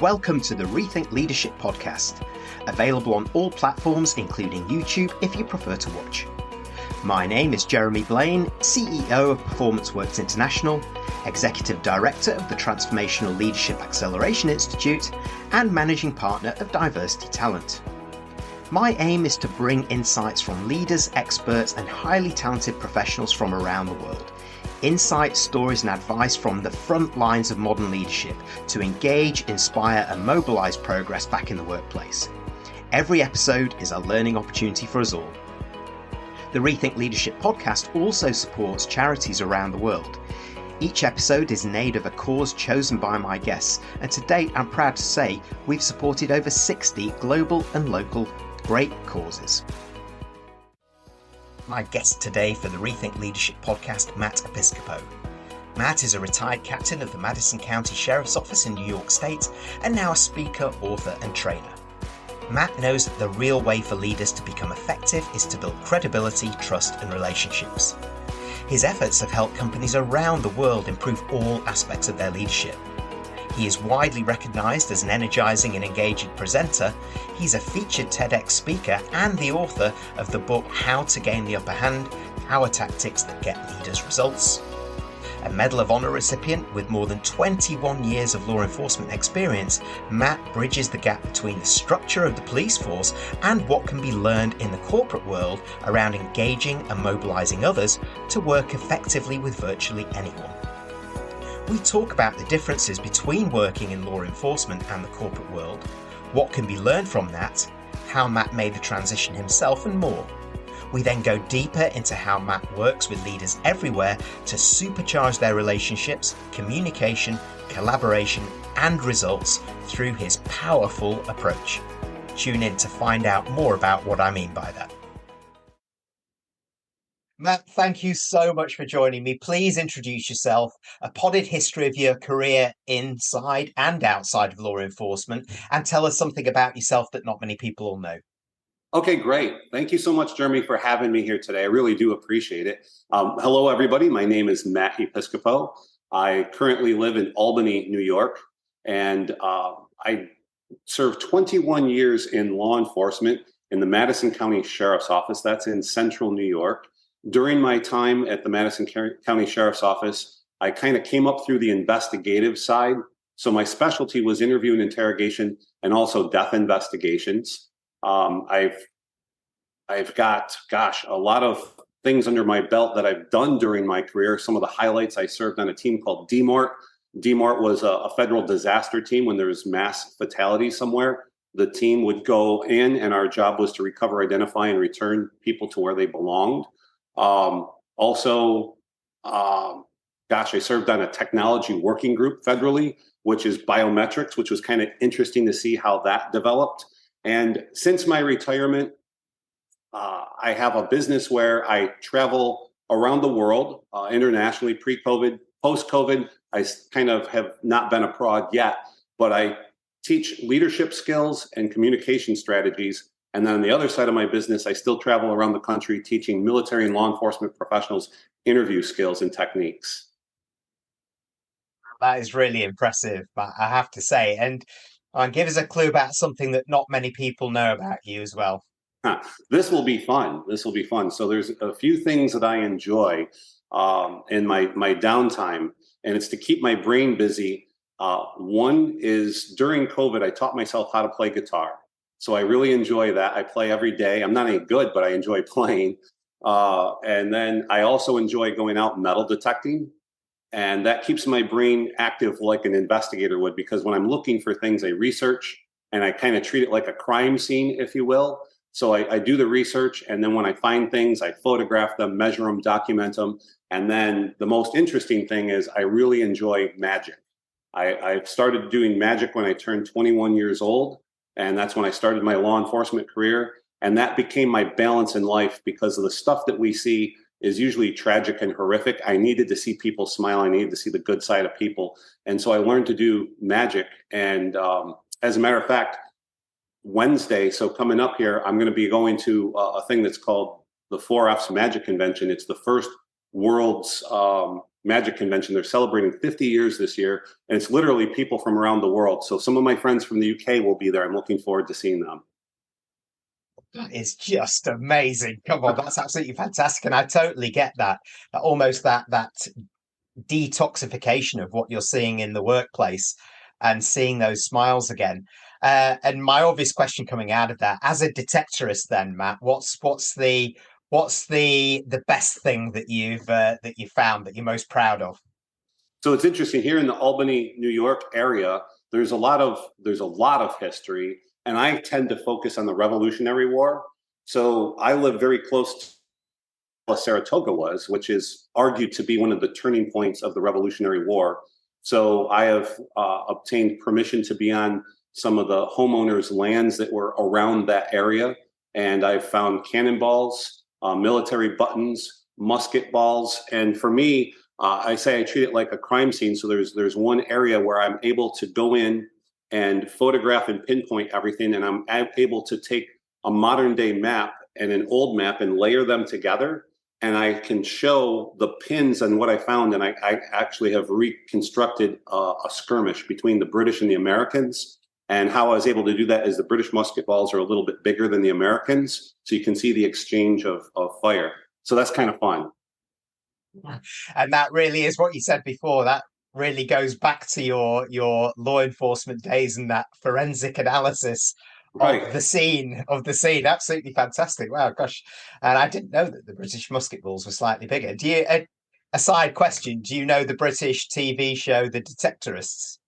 Welcome to the Rethink Leadership podcast, available on all platforms including YouTube if you prefer to watch. My name is Jeremy Blaine, CEO of Performance-Works International, Executive Director of the Transformational Leadership Acceleration Institute, and Managing Partner of Diversity Talent. My aim is to bring insights from leaders, experts, and highly talented professionals from around the world. Insights, stories, and advice from the front lines of modern leadership to engage, inspire, and mobilise progress back in the workplace. Every episode is a learning opportunity for us all. The Rethink Leadership podcast also supports charities around the world. Each episode is in aid of a cause chosen by my guests, and to date I'm proud to say we've supported over 60 global and local great causes. My guest today for the Rethink Leadership podcast, Matt Episcopo. Matt is a retired captain of the Madison County Sheriff's Office in New York State and now a speaker, author and trainer. Matt knows that the real way for leaders to become effective is to build credibility, trust and relationships. His efforts have helped companies around the world improve all aspects of their leadership. He is widely recognised as an energizing and engaging presenter. He's a featured TEDx speaker and the author of the book How to Gain the Upper Hand, Power Tactics That Get Leaders Results. A Medal of Honor recipient with more than 21 years of law enforcement experience, Matt bridges the gap between the structure of the police force and what can be learned in the corporate world around engaging and mobilising others to work effectively with virtually anyone. We talk about the differences between working in law enforcement and the corporate world, what can be learned from that, how Matt made the transition himself and more. We then go deeper into how Matt works with leaders everywhere to supercharge their relationships, communication, collaboration and results through his powerful approach. Tune in to find out more about what I mean by that. Matt, thank you so much for joining me. Please introduce yourself, a potted history of your career inside and outside of law enforcement, and tell us something about yourself that not many people will know. Okay, great. Thank you so much, Jeremy, for having me here today. I really do appreciate it. Hello, everybody. My name is Matt Episcopo. I currently live in Albany, New York, and I served 21 years in law enforcement in the Madison County Sheriff's Office. That's in central New York. During my time at the Madison County Sheriff's Office, I kind of came up through the investigative side. So my specialty was interview and interrogation and also death investigations. I've got, a lot of things under my belt that I've done during my career. Some of the highlights, I served on a team called D.M.O.R.T. D.M.O.R.T. was a federal disaster team. When there was mass fatality somewhere, the team would go in and our job was to recover, identify, and return people to where they belonged. I served on a technology working group federally, which is biometrics, which was kind of interesting to see how that developed. And since my retirement, I have a business where I travel around the world internationally, pre-COVID, post-COVID. I kind of have not been abroad yet, but I teach leadership skills and communication strategies. And then on the other side of my business, I still travel around the country teaching military and law enforcement professionals interview skills and techniques. That is really impressive, I have to say. And give us a clue about something that not many people know about you as well. This will be fun. So there's a few things that I enjoy in my downtime, and it's to keep my brain busy. One is during COVID, I taught myself how to play guitar. So I really enjoy that. I play every day. I'm not any good, but I enjoy playing. And then I also enjoy going out metal detecting. And that keeps my brain active like an investigator would, because when I'm looking for things, I research and I kind of treat it like a crime scene, if you will. So I do the research. And then when I find things, I photograph them, measure them, document them. And then the most interesting thing is I really enjoy magic. I started doing magic when I turned 21 years old. And that's when I started my law enforcement career. And that became my balance in life because of the stuff that we see is usually tragic and horrific. I needed to see people smile. I needed to see the good side of people. And so I learned to do magic. And as a matter of fact, Wednesday, so coming up here, I'm going to be going to a thing that's called the 4F's Magic Convention. It's the first world's Magic Convention. They're celebrating 50 years this year, and it's literally people from around the world. So some of my friends from the UK will be there. I'm looking forward to seeing them. That is just amazing. Come on, that's absolutely fantastic. And I totally get that. Almost that detoxification of what you're seeing in the workplace and seeing those smiles again. And my obvious question coming out of that, as a detectorist, then, Matt, what's the best thing that you found that you're most proud of? So it's interesting here in the Albany, New York area. There's a lot of history, and I tend to focus on the Revolutionary War. So I live very close to Saratoga was, which is argued to be one of the turning points of the Revolutionary War. So I have obtained permission to be on some of the homeowners' lands that were around that area, and I've found cannonballs, military buttons, musket balls, and for me, I say I treat it like a crime scene. So there's one area where I'm able to go in and photograph and pinpoint everything, and I'm able to take a modern day map and an old map and layer them together, and I can show the pins and what I found. And I actually have reconstructed a skirmish between the British and the Americans. And how I was able to do that is the British musket balls are a little bit bigger than the Americans, so you can see the exchange of fire. So that's kind of fun. And that really is what you said before. That really goes back to your law enforcement days and that forensic analysis Right. of the scene. Absolutely fantastic. Wow, gosh. And I didn't know that the British musket balls were slightly bigger. Do you, a side question, do you know the British TV show The Detectorists?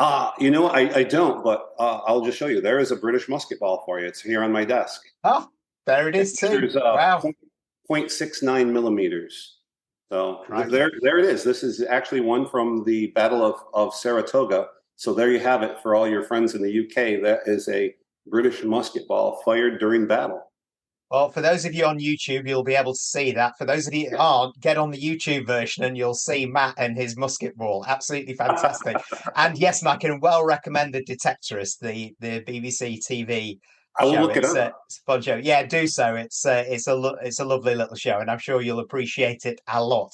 I don't, but I'll just show you. There is a British musket ball for you. It's here on my desk. Oh, there it is too. There's Wow. 0.69 millimeters. So Right. there it is. This is actually one from the Battle of Saratoga. So there you have it for all your friends in the UK. That is a British musket ball fired during battle. Well, for those of you on YouTube, you'll be able to see that. For those of you who aren't, get on the YouTube version and you'll see Matt and his musket ball. Absolutely fantastic. And yes, I can well recommend The Detectorist, the BBC TV I will show. look it up. It's a fun show. Yeah, do so. It's a lovely little show, and I'm sure you'll appreciate it a lot.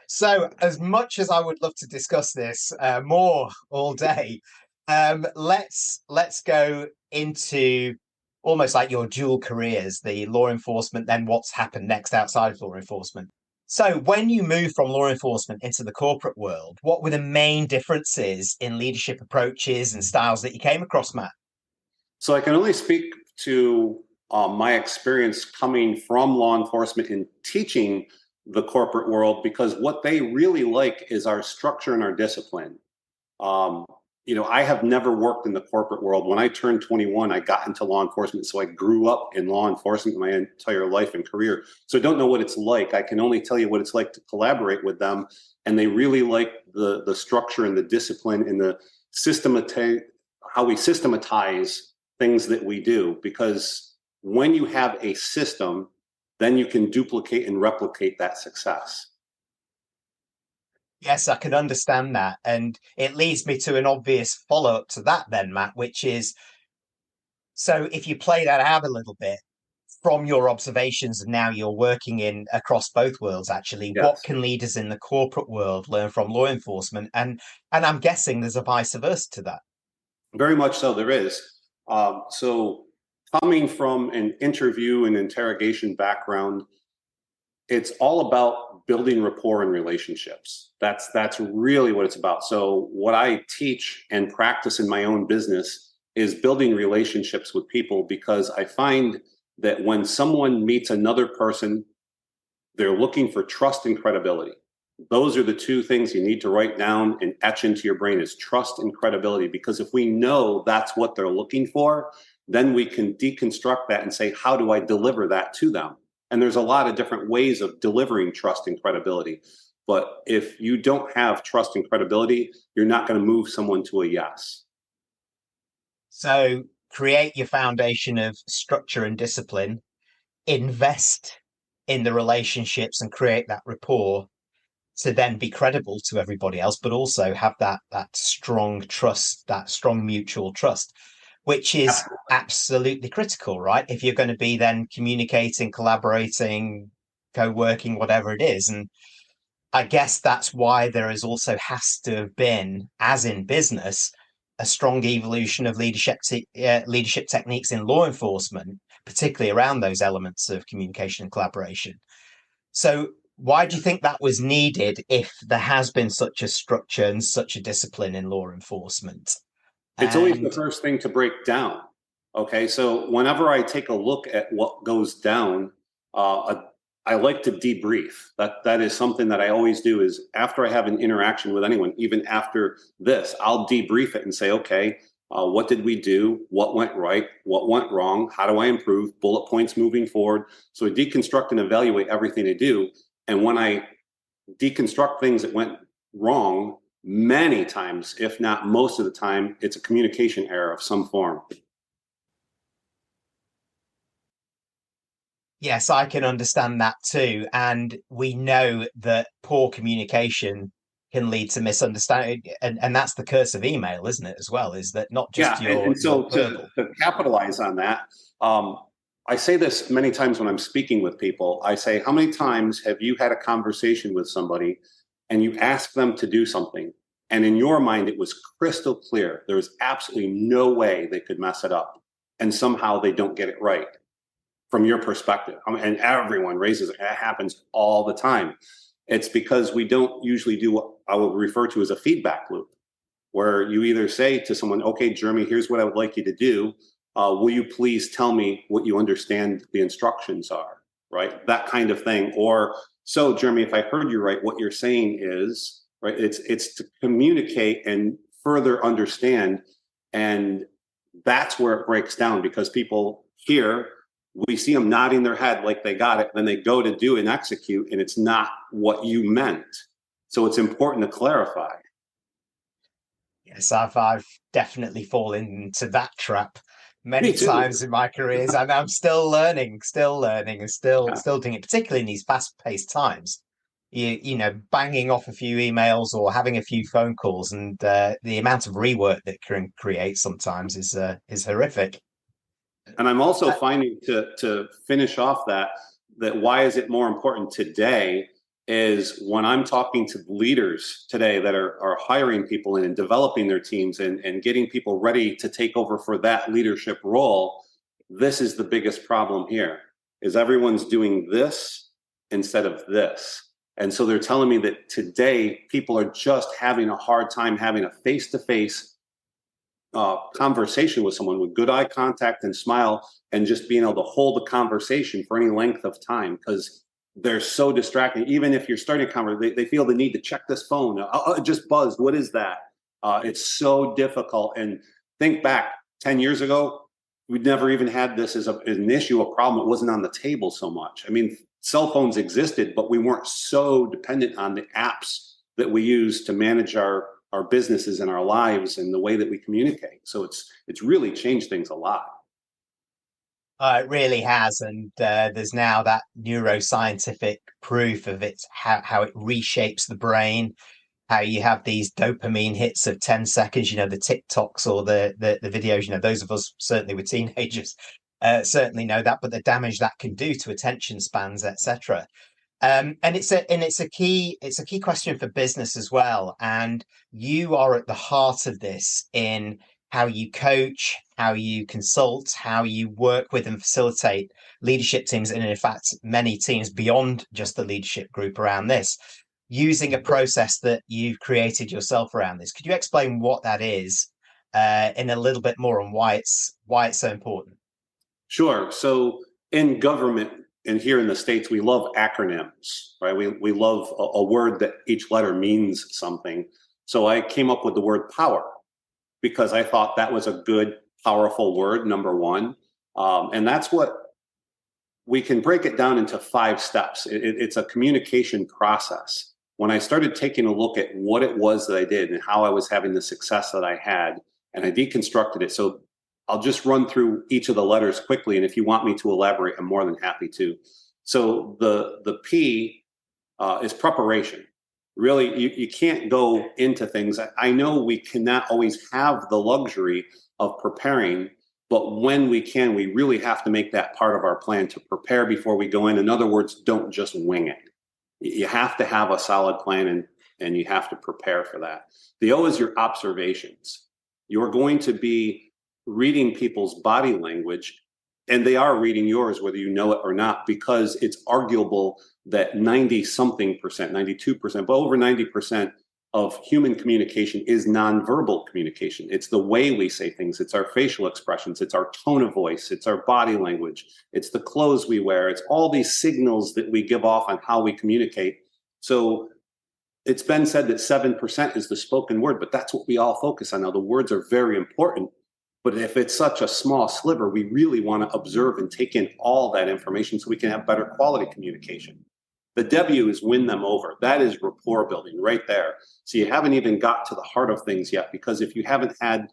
So, as much as I would love to discuss this more all day, let's go into almost like your dual careers, the law enforcement, then what's happened next outside of law enforcement. So, when you move from law enforcement into the corporate world, what were the main differences in leadership approaches and styles that you came across, Matt? So I can only speak to my experience coming from law enforcement and teaching the corporate world, because what they really like is our structure and our discipline. I have never worked in the corporate world. When I turned 21, I got into law enforcement. So I grew up in law enforcement my entire life and career. So I don't know what it's like. I can only tell you what it's like to collaborate with them. And they really like the structure and the discipline and the how we systematize things that we do. Because when you have a system, then you can duplicate and replicate that success. Yes, I can understand that. And it leads me to an obvious follow-up to that then, Matt, which is, so if you play that out a little bit from your observations and now you're working in across both worlds, actually, Yes. What can leaders in the corporate world learn from law enforcement? And I'm guessing there's a vice versa to that. Very much so, there is. So coming from an interview and interrogation background, it's all about building rapport and relationships. That's really what it's about. So what I teach and practice in my own business is building relationships with people, because I find that when someone meets another person, they're looking for trust and credibility. Those are the two things you need to write down and etch into your brain, is trust and credibility. Because if we know that's what they're looking for, then we can deconstruct that and say, how do I deliver that to them? And there's a lot of different ways of delivering trust and credibility. But if you don't have trust and credibility, you're not going to move someone to a yes. So create your foundation of structure and discipline, invest in the relationships and create that rapport to then be credible to everybody else, but also have that strong trust, that strong mutual trust, which is absolutely critical, right? If you're going to be then communicating, collaborating, co-working, whatever it is. And I guess that's why there is also has to have been, as in business, a strong evolution of leadership techniques in law enforcement, particularly around those elements of communication and collaboration. So, why do you think that was needed if there has been such a structure and such a discipline in law enforcement? It's always the And first thing to break down. Okay, so whenever I take a look at what goes down, I like to debrief. That is something that I always do. Is after I have an interaction with anyone, even after this, I'll debrief it and say, okay, what did we do? What went right? What went wrong? How do I improve? Bullet points moving forward. So I deconstruct and evaluate everything I do. And when I deconstruct things that went wrong, many times, if not most of the time, it's a communication error of some form. yes, I can understand that too. And we know that poor communication can lead to misunderstanding. And that's the curse of email, isn't it, as well? Is that not just Yeah, and your so verbal. to capitalize on that, I say this many times when I'm speaking with people. I say, how many times have you had a conversation with somebody and you ask them to do something, and in your mind it was crystal clear, there was absolutely no way they could mess it up, and somehow they don't get it right from your perspective? And everyone raises it. It happens all the time. It's because we don't usually do what I would refer to as a feedback loop, where you either say to someone, okay, Jeremy, here's what I would like you to do. Will you please tell me what you understand the instructions are, right? That kind of thing. Or, so Jeremy, if I heard you right, what you're saying is, right, it's to communicate and further understand. And that's where it breaks down, because people hear, we see them nodding their head like they got it, then they go to do and execute, and it's not what you meant. So it's important to clarify. Yes, I've definitely fallen into that trap Me many too. times in my careers, and I'm still learning, and Yeah. still doing it, particularly in these fast-paced times. You know, banging off a few emails or having a few phone calls, and the amount of rework that can create sometimes is horrific. And I'm also Uh, finding, to finish off that why is it more important today is when I'm talking to leaders today that are hiring people and developing their teams and getting people ready to take over for that leadership role. This is the biggest problem here, is everyone's doing this instead of this. And so they're telling me that today people are just having a hard time having a face-to-face conversation with someone with good eye contact and smile, and just being able to hold a conversation for any length of time, because they're so distracting. Even if you're starting a conversation, they feel the need to check this phone. It just buzzed. What is that? It's so difficult. And think back 10 years ago, we'd never even had this as an issue, a problem. It wasn't on the table so much. I mean, cell phones existed, but we weren't so dependent on the apps that we use to manage our businesses and our lives and the way that we communicate. So it's really changed things a lot. it really has, and there's now that neuroscientific proof of it, how it reshapes the brain, how you have these dopamine hits of 10 seconds, you know, the TikToks or the videos, you know, those of us certainly with teenagers certainly know that, but the damage that can do to attention spans, etc. And it's a key question for business as well. And you are at the heart of this in how you coach, how you consult, how you work with and facilitate leadership teams, and in fact, many teams beyond just the leadership group around this, using a process that you've created yourself around this. Could you explain what that is in a little bit more, and why it's so important? Sure. So in government and here in the States, we love acronyms, right? We love a word that each letter means something. So I came up with the word power because I thought that was a good, powerful word, number one. And that's what we can break it down into 5 steps. It's a communication process. When I started taking a look at what it was that I did and how I was having the success that I had, and I deconstructed it. So I'll just run through each of the letters quickly. And if you want me to elaborate, I'm more than happy to. So the P is preparation. Really, you can't go into things. I know we cannot always have the luxury of preparing, but when we can, we really have to make that part of our plan to prepare before we go in. In other words, don't just wing it. You have to have a solid plan, and you have to prepare for that. The O is your observations. You're going to be reading people's body language, and they are reading yours, whether you know it or not, because it's arguable that 90 something percent, 92%, but over 90% of human communication is nonverbal communication. It's the way we say things. It's our facial expressions. It's our tone of voice. It's our body language. It's the clothes we wear. It's all these signals that we give off on how we communicate. So it's been said that 7% is the spoken word, but that's what we all focus on. Now, the words are very important, but if it's such a small sliver, we really want to observe and take in all that information so we can have better quality communication. The W is win them over. That is rapport building right there. So you haven't even got to the heart of things yet, because if you haven't had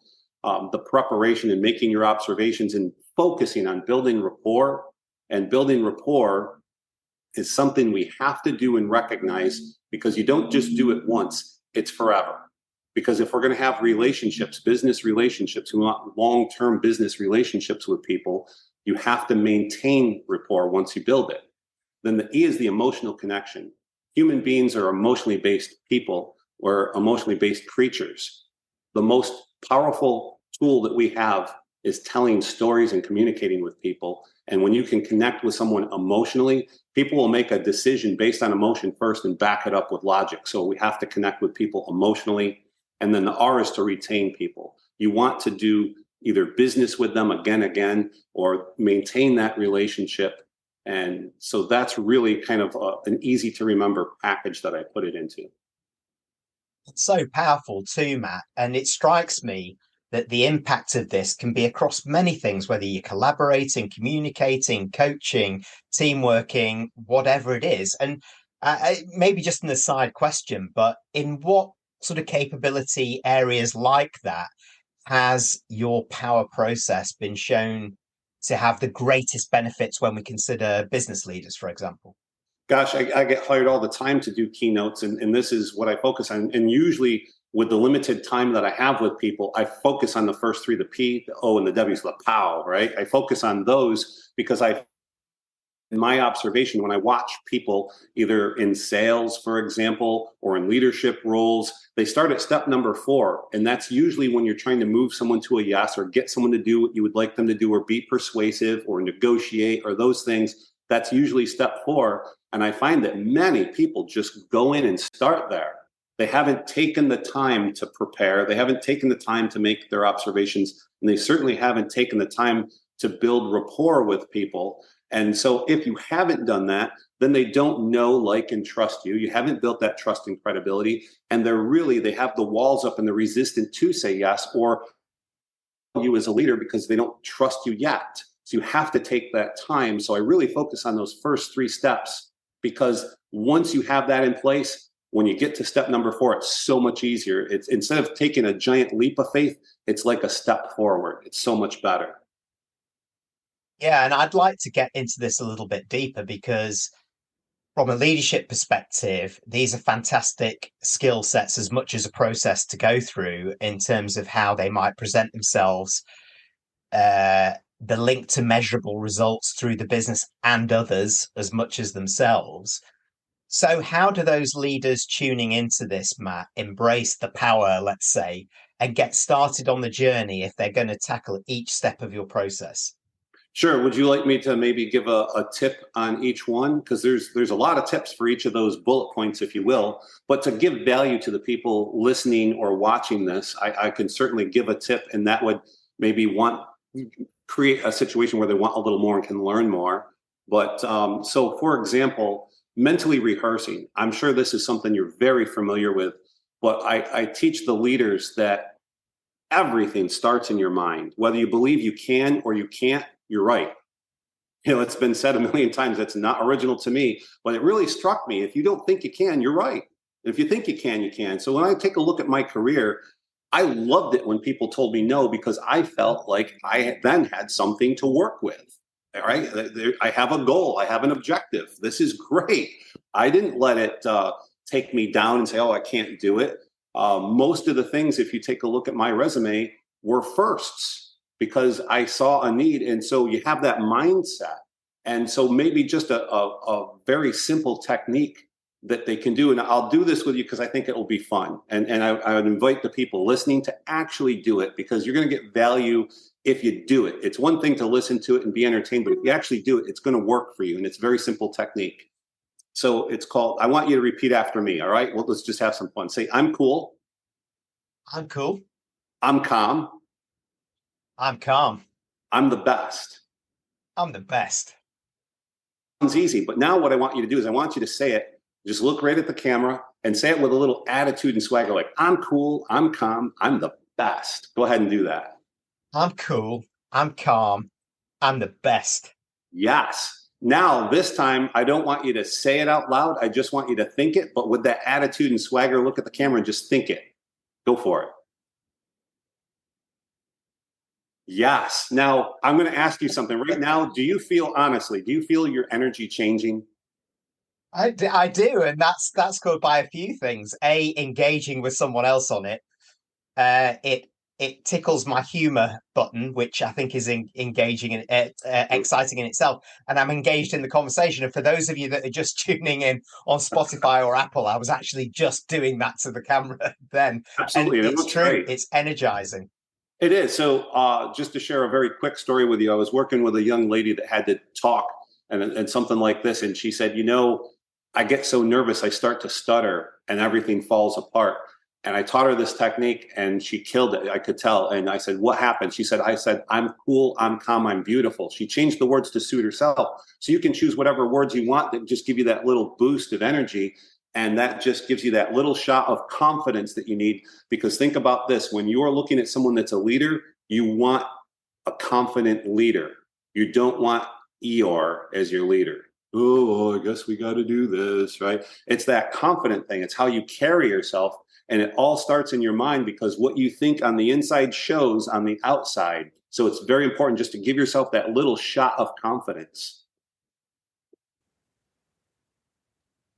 the preparation and making your observations and focusing on building rapport, and building rapport is something we have to do and recognize, because you don't just do it once, it's forever. Because if we're going to have relationships, business relationships, we want long-term business relationships with people, you have to maintain rapport once you build it. Then the E is the emotional connection. Human beings are emotionally based people. We're emotionally based creatures. The most powerful tool that we have is telling stories and communicating with people. And when you can connect with someone emotionally, people will make a decision based on emotion first and back it up with logic. So we have to connect with people emotionally. And then the R is to retain people. You want to do either business with them again, or maintain that relationship. And so that's really kind of an easy to remember package that I put it into. It's so powerful too, Matt. And it strikes me that the impact of this can be across many things, whether you're collaborating, communicating, coaching, team working, whatever it is. And maybe just an aside question, but in what sort of capability areas like that has your power process been shown to have the greatest benefits when we consider business leaders, for example? Gosh, I get hired all the time to do keynotes, and this is what I focus on. And usually, with the limited time that I have with people, I focus on the first three, the P, the O, and the W, so the POW, right? I focus on those because in my observation, when I watch people either in sales, for example, or in leadership roles, they start at step number 4. And that's usually when you're trying to move someone to a yes, or get someone to do what you would like them to do, or be persuasive, or negotiate, or those things. That's usually step 4. And I find that many people just go in and start there. They haven't taken the time to prepare. They haven't taken the time to make their observations. And they certainly haven't taken the time to build rapport with people. And so if you haven't done that, then they don't know, like, and trust you. You haven't built that trust and credibility. And they have the walls up and they're resistant to say yes, or you as a leader, because they don't trust you yet. So you have to take that time. So I really focus on those first 3 steps, because once you have that in place, when you get to step number 4, it's so much easier. It's instead of taking a giant leap of faith, it's like a step forward. It's so much better. Yeah, and I'd like to get into this a little bit deeper, because from a leadership perspective, these are fantastic skill sets as much as a process to go through in terms of how they might present themselves, the link to measurable results through the business and others as much as themselves. So how do those leaders tuning into this, Matt, embrace the power, let's say, and get started on the journey if they're going to tackle each step of your process? Sure. Would you like me to maybe give a tip on each one? Because there's a lot of tips for each of those bullet points, if you will. But to give value to the people listening or watching this, I can certainly give a tip, and that would maybe create a situation where they want a little more and can learn more. But so, for example, mentally rehearsing. I'm sure this is something you're very familiar with, but I teach the leaders that everything starts in your mind. Whether you believe you can or you can't, you're right. It's been said a million times. That's not original to me, but it really struck me. If you don't think you can, you're right. If you think you can, you can. So when I take a look at my career, I loved it when people told me no, because I felt like I then had something to work with. All right. I have a goal. I have an objective. This is great. I didn't let it take me down and say, oh, I can't do it. Most of the things, if you take a look at my resume, were firsts, because I saw a need. And so you have that mindset. And so maybe just a very simple technique that they can do. And I'll do this with you because I think it will be fun. And I would invite the people listening to actually do it, because you're going to get value if you do it. It's one thing to listen to it and be entertained, but if you actually do it, it's going to work for you. And it's a very simple technique. So it's called, I want you to repeat after me. All right. Well, let's just have some fun. Say, I'm cool. I'm cool. I'm calm. I'm calm. I'm the best. I'm the best. Sounds easy. But now what I want you to do is I want you to say it. Just look right at the camera and say it with a little attitude and swagger, like, I'm cool, I'm calm, I'm the best. Go ahead and do that. I'm cool. I'm calm. I'm the best. Yes. Now, this time, I don't want you to say it out loud. I just want you to think it, but with that attitude and swagger, look at the camera and just think it. Go for it. Yes. Now, I'm going to ask you something right now. Do you feel, honestly, do you feel your energy changing? I do, and that's caused by a few things. Engaging with someone else on it. It tickles my humor button, which I think is engaging and exciting in itself. And I'm engaged in the conversation. And for those of you that are just tuning in on Spotify or Apple, I was actually just doing that to the camera then. Absolutely. And It it's looks true. great. It's energizing. It is. So just to share a very quick story with you, I was working with a young lady that had to talk and something like this. And she said, I get so nervous, I start to stutter and everything falls apart. And I taught her this technique and she killed it. I could tell. And I said, what happened? She said, I'm cool, I'm calm, I'm beautiful. She changed the words to suit herself. So you can choose whatever words you want that just give you that little boost of energy. And that just gives you that little shot of confidence that you need. Because think about this, when you're looking at someone that's a leader, you want a confident leader. You don't want Eeyore as your leader. Oh, I guess we got to do this, right? It's that confident thing. It's how you carry yourself. And it all starts in your mind, because what you think on the inside shows on the outside. So it's very important just to give yourself that little shot of confidence.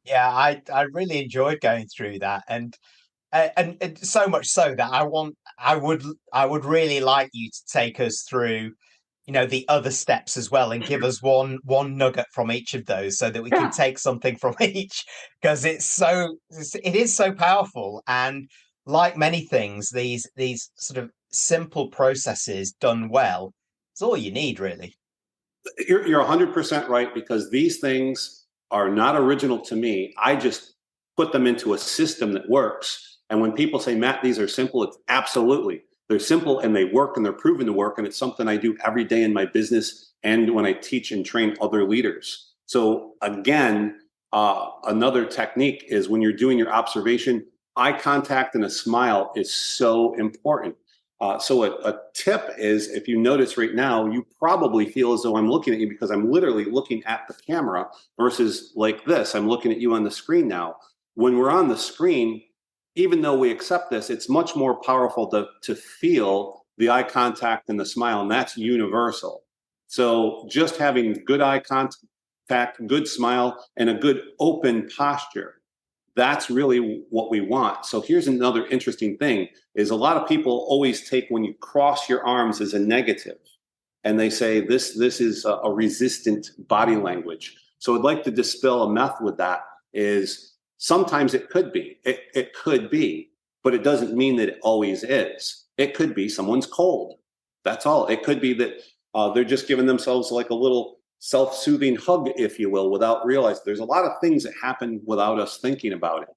Yeah, I really enjoyed going through that, and so much so that I would really like you to take us through, the other steps as well, and give us one nugget from each of those, so that we can take something from each, because it is so powerful. And like many things, these sort of simple processes done well, it's all you need, really. You're 100% right, because these things are not original to me. I just put them into a system that works. And when people say, Matt, these are simple, it's absolutely. They're simple and they work and they're proven to work. And it's something I do every day in my business and when I teach and train other leaders. So again, another technique is when you're doing your observation, eye contact and a smile is so important. So a tip is, if you notice right now, you probably feel as though I'm looking at you because I'm literally looking at the camera versus like this. I'm looking at you on the screen now. When we're on the screen, even though we accept this, it's much more powerful to feel the eye contact and the smile, and that's universal. So just having good eye contact, good smile, and a good open posture, that's really what we want. So here's another interesting thing, is a lot of people always take when you cross your arms as a negative, and they say this is a resistant body language. So I'd like to dispel a myth with that. Is sometimes it could be, it could be, but it doesn't mean that it always is. It could be someone's cold. That's all. It could be that they're just giving themselves like a little self-soothing hug, if you will, without realizing. There's a lot of things that happen without us thinking about it.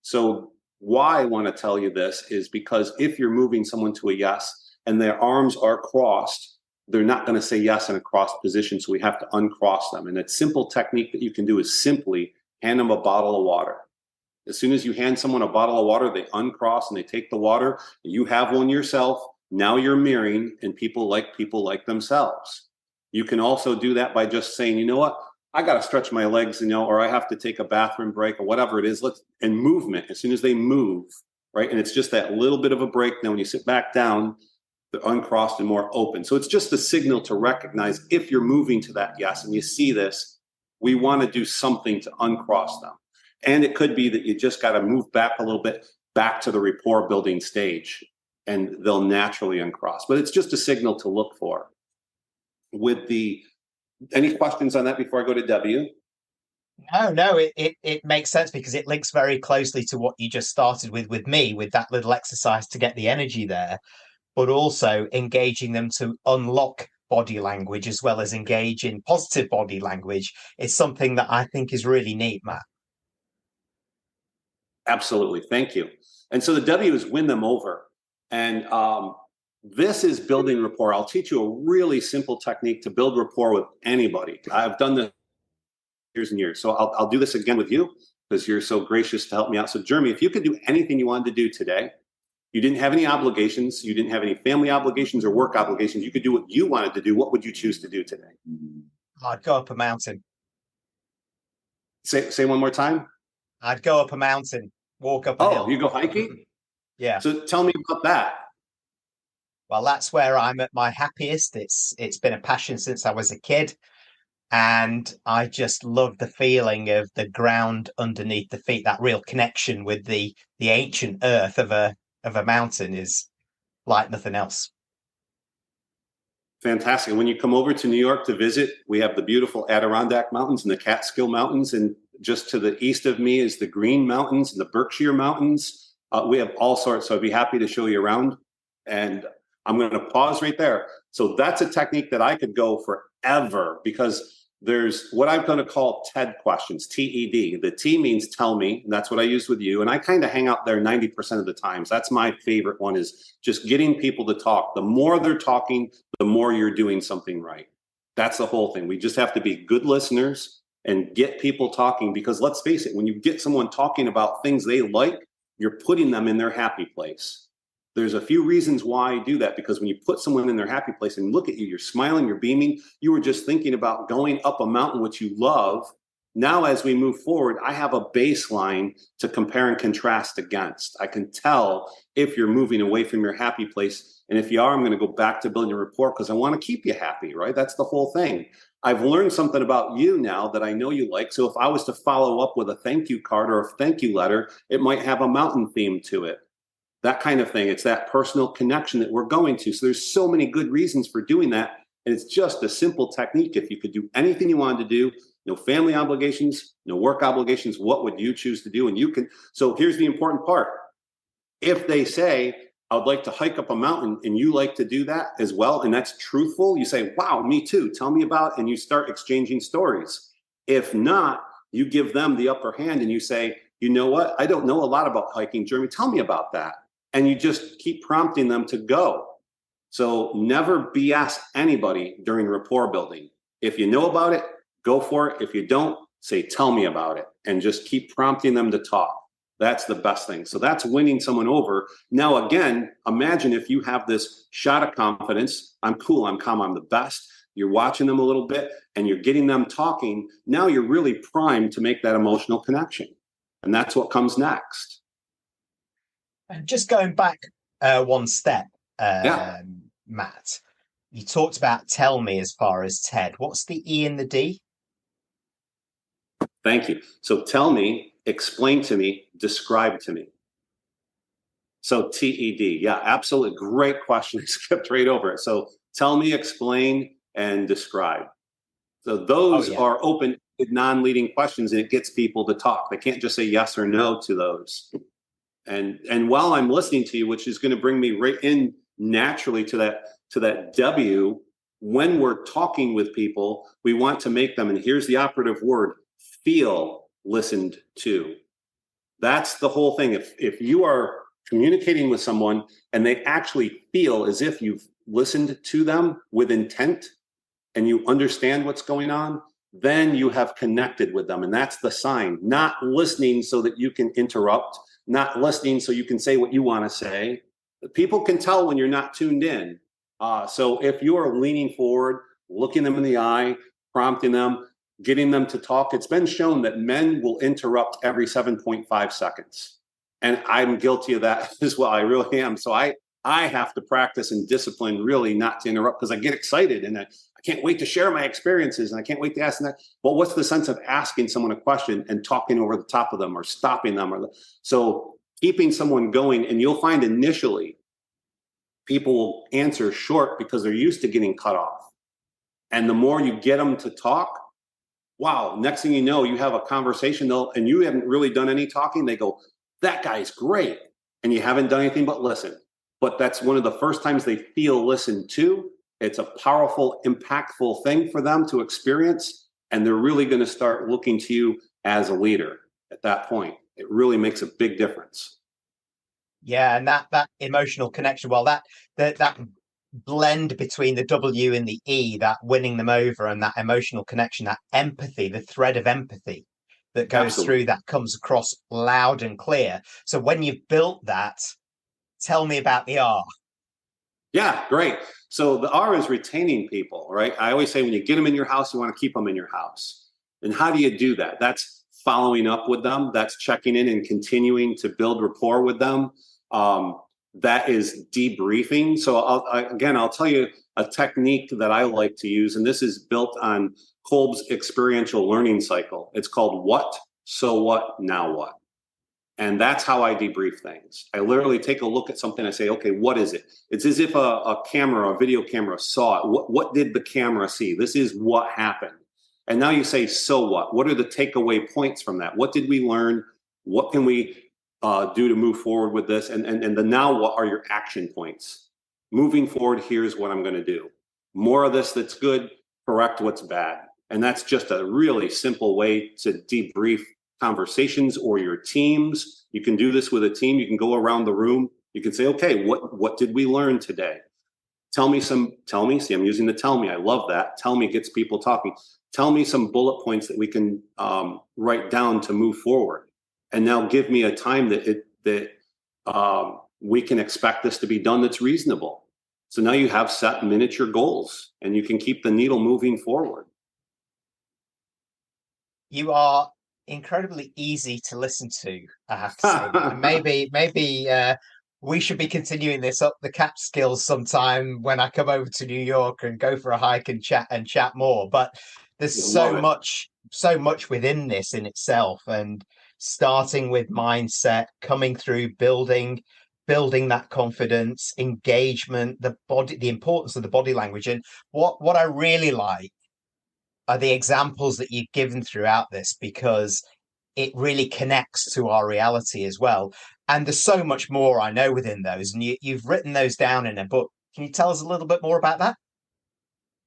So why I want to tell you this is because if you're moving someone to a yes and their arms are crossed, they're not going to say yes in a crossed position. So we have to uncross them. And a simple technique that you can do is simply hand them a bottle of water. As soon as you hand someone a bottle of water, they uncross and they take the water. You have one yourself. Now you're mirroring, and people like themselves. You can also do that by just saying, you know what, I got to stretch my legs, or I have to take a bathroom break or whatever it is. And movement, as soon as they move, right? And it's just that little bit of a break. Now, when you sit back down, they're uncrossed and more open. So it's just a signal to recognize if you're moving to that yes, and you see this, we want to do something to uncross them. And it could be that you just got to move back a little bit, back to the rapport building stage, and they'll naturally uncross. But it's just a signal to look for. Any questions on that before I go to W? No, it makes sense because it links very closely to what you just started with me, with that little exercise to get the energy there, but also engaging them to unlock body language as well as engage in positive body language is something that I think is really neat, Matt. Absolutely. Thank you. And so the W is win them over. And this is building rapport. I'll teach you a really simple technique to build rapport with anybody. I've done this years and years. So I'll do this again with you because you're so gracious to help me out. So Jeremy, if you could do anything you wanted to do today, you didn't have any obligations, you didn't have any family obligations or work obligations, you could do what you wanted to do, what would you choose to do today? I'd go up a mountain. Say one more time. I'd go up a mountain, walk up a Oh, hill. you go hiking? Yeah. So tell me about that. Well, that's where I'm at my happiest. It's been a passion since I was a kid, and I just love the feeling of the ground underneath the feet. That real connection with the ancient earth of a mountain is like nothing else. Fantastic. When you come over to New York to visit, we have the beautiful Adirondack Mountains and the Catskill Mountains. And just to the east of me is the Green Mountains and the Berkshire Mountains. We have all sorts. So I'd be happy to show you around. And I'm going to pause right there. So that's a technique that I could go forever because there's what I'm going to call TED questions, TED. The T means tell me. And that's what I use with you. And I kind of hang out there 90% of the times. That's my favorite one, is just getting people to talk. The more they're talking, the more you're doing something right. That's the whole thing. We just have to be good listeners and get people talking, because let's face it, when you get someone talking about things they like, you're putting them in their happy place. There's a few reasons why I do that, because when you put someone in their happy place and look at you, you're smiling, you're beaming, you were just thinking about going up a mountain, which you love. Now, as we move forward, I have a baseline to compare and contrast against. I can tell if you're moving away from your happy place. And if you are, I'm going to go back to building a rapport because I want to keep you happy, right? That's the whole thing. I've learned something about you now that I know you like. So if I was to follow up with a thank you card or a thank you letter, it might have a mountain theme to it. That kind of thing. It's that personal connection that we're going to. So there's so many good reasons for doing that. And it's just a simple technique. If you could do anything you wanted to do, no family obligations, no work obligations, what would you choose to do? And you can. So here's the important part. If they say, I would like to hike up a mountain, and you like to do that as well, and that's truthful, you say, wow, me too. Tell me about it. And you start exchanging stories. If not, you give them the upper hand and you say, you know what? I don't know a lot about hiking, Jeremy. Tell me about that. And you just keep prompting them to go. So never BS anybody during rapport building. If you know about it, go for it. If you don't, say, tell me about it, and just keep prompting them to talk. That's the best thing. So that's winning someone over. Now, again, imagine if you have this shot of confidence. I'm cool, I'm calm, I'm the best. You're watching them a little bit and you're getting them talking. Now you're really primed to make that emotional connection. And that's what comes next. Just going back one step, Yeah. Matt, you talked about tell me as far as TED. What's the E and the D? Thank you. So tell me, explain to me, describe to me. So TED. Yeah, absolutely. Great question. I skipped right over it. So tell me, explain, and describe. So those are open, non-leading questions, and it gets people to talk. They can't just say yes or no to those. And while I'm listening to you, which is going to bring me right in naturally to that W, when we're talking with people, we want to make them, and here's the operative word, feel listened to. That's the whole thing. If you are communicating with someone and they actually feel as if you've listened to them with intent and you understand what's going on, then you have connected with them. And that's the sign. Not listening so that you can interrupt, not listening so you can say what you want to say. People can tell when you're not tuned in. So if you are leaning forward, looking them in the eye, prompting them, getting them to talk, it's been shown that men will interrupt every 7.5 seconds. And I'm guilty of that as well. I really am. So I have to practice and discipline really not to interrupt, because I get excited and I can't wait to share my experiences and I can't wait to ask them that. But what's the sense of asking someone a question and talking over the top of them or stopping them? So keeping someone going, and you'll find initially people will answer short because they're used to getting cut off. And the more you get them to talk, wow, next thing you know, you have a conversation, and you haven't really done any talking. They go, that guy's great. And you haven't done anything but listen. But that's one of the first times they feel listened to. It's a powerful, impactful thing for them to experience. And they're really going to start looking to you as a leader at that point. It really makes a big difference. Yeah, and that emotional connection, well, that blend between the W and the E, that winning them over, and that emotional connection, that empathy, the thread of empathy that goes Absolutely. through, that comes across loud and clear. So when you've built that, tell me about the R. Yeah, great. So the R is retaining people, right? I always say when you get them in your house, you want to keep them in your house. And how do you do that? That's following up with them. That's checking in and continuing to build rapport with them. That is debriefing. So I'll tell you a technique that I like to use, and this is built on Kolb's experiential learning cycle. It's called what, so what, now what? And that's how I debrief things. I literally take a look at something. I say, okay, what is it? It's as if a camera, a video camera saw it. What did the camera see? This is what happened. And now you say, so what? What are the takeaway points from that? What did we learn? What can we do to move forward with this? And the now what are your action points? Moving forward, here's what I'm going to do. More of this that's good, correct what's bad. And that's just a really simple way to debrief conversations or your teams. You can do this with a team. You can go around the room. You can say, okay, what did we learn today? Tell me. See, I'm using the tell me. I love that. Tell me gets people talking. Tell me some bullet points that we can write down to move forward. And now give me a time that we can expect this to be done that's reasonable. So now you have set miniature goals and you can keep the needle moving forward. You are incredibly easy to listen to, I have to say. And maybe we should be continuing this up the Catskills sometime when I come over to New York and go for a hike and chat more. But there's Love it. so much within this in itself, and starting with mindset, coming through building that confidence, engagement, the importance of the body language. And what I really like are the examples that you've given throughout this, because it really connects to our reality as well. And there's so much more I know within those, and you've written those down in a book. Can you tell us a little bit more about that?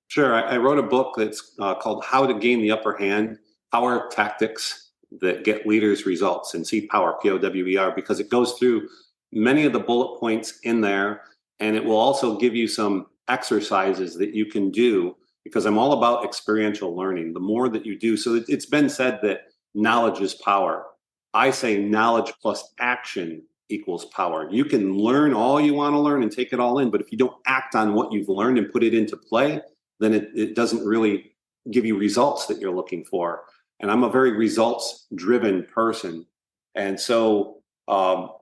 Sure. I wrote a book that's called How to Gain the Upper Hand, Power Tactics That Get Leaders Results, and see Power, P.O.W.E.R, because it goes through many of the bullet points in there. And it will also give you some exercises that you can do, because I'm all about experiential learning. The more that you do, so it's been said that knowledge is power. I say knowledge plus action equals power. You can learn all you want to learn and take it all in, but if you don't act on what you've learned and put it into play, then it doesn't really give you results that you're looking for. And I'm a very results driven person. And so, again,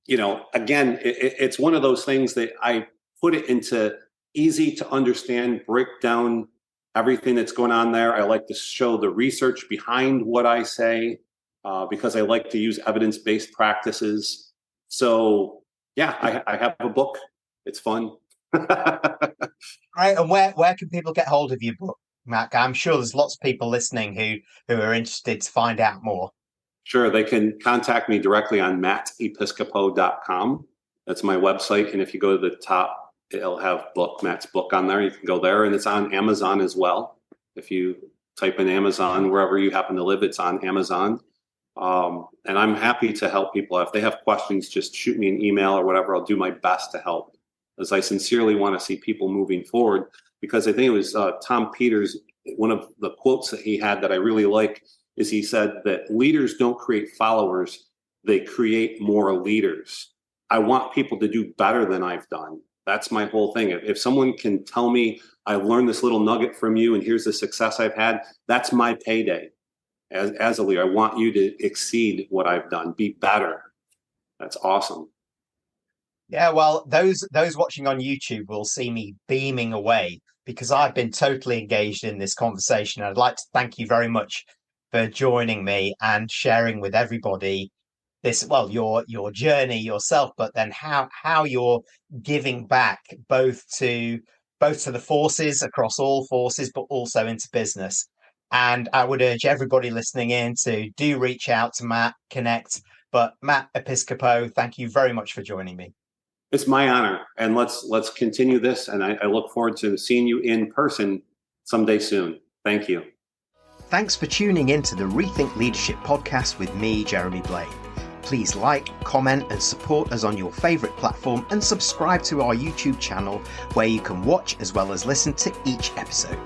it's one of those things that I put it into easy to understand, break down everything that's going on there. I like to show the research behind what I say, because I like to use evidence-based practices. So yeah, I have a book. It's fun. Right. And where can people get hold of your book, Matt? I'm sure there's lots of people listening who are interested to find out more. Sure, they can contact me directly on mattepiscopo.com. That's my website. And if you go to the top, it'll have Matt's book on there. You can go there, and it's on Amazon as well. If you type in Amazon, wherever you happen to live, it's on Amazon. And I'm happy to help people. If they have questions, just shoot me an email or whatever. I'll do my best to help, as I sincerely want to see people moving forward. Because I think it was Tom Peters, one of the quotes that he had that I really like is he said that leaders don't create followers, they create more leaders. I want people to do better than I've done. That's my whole thing. If someone can tell me, I learned this little nugget from you and here's the success I've had, that's my payday. As a leader, I want you to exceed what I've done, be better. That's awesome. Yeah, well, those watching on YouTube will see me beaming away because I've been totally engaged in this conversation. I'd like to thank you very much for joining me and sharing with everybody this, well, your journey yourself, but then how you're giving back both to the forces, across all forces, but also into business. And I would urge everybody listening in to do reach out to Matt, connect. But Matt Episcopo, thank you very much for joining me. It's my honor. And let's continue this. And I look forward to seeing you in person someday soon. Thank you. Thanks for tuning in to the Rethink Leadership podcast with me, Jeremy Blaine. Please like, comment, and support us on your favourite platform, and subscribe to our YouTube channel where you can watch as well as listen to each episode.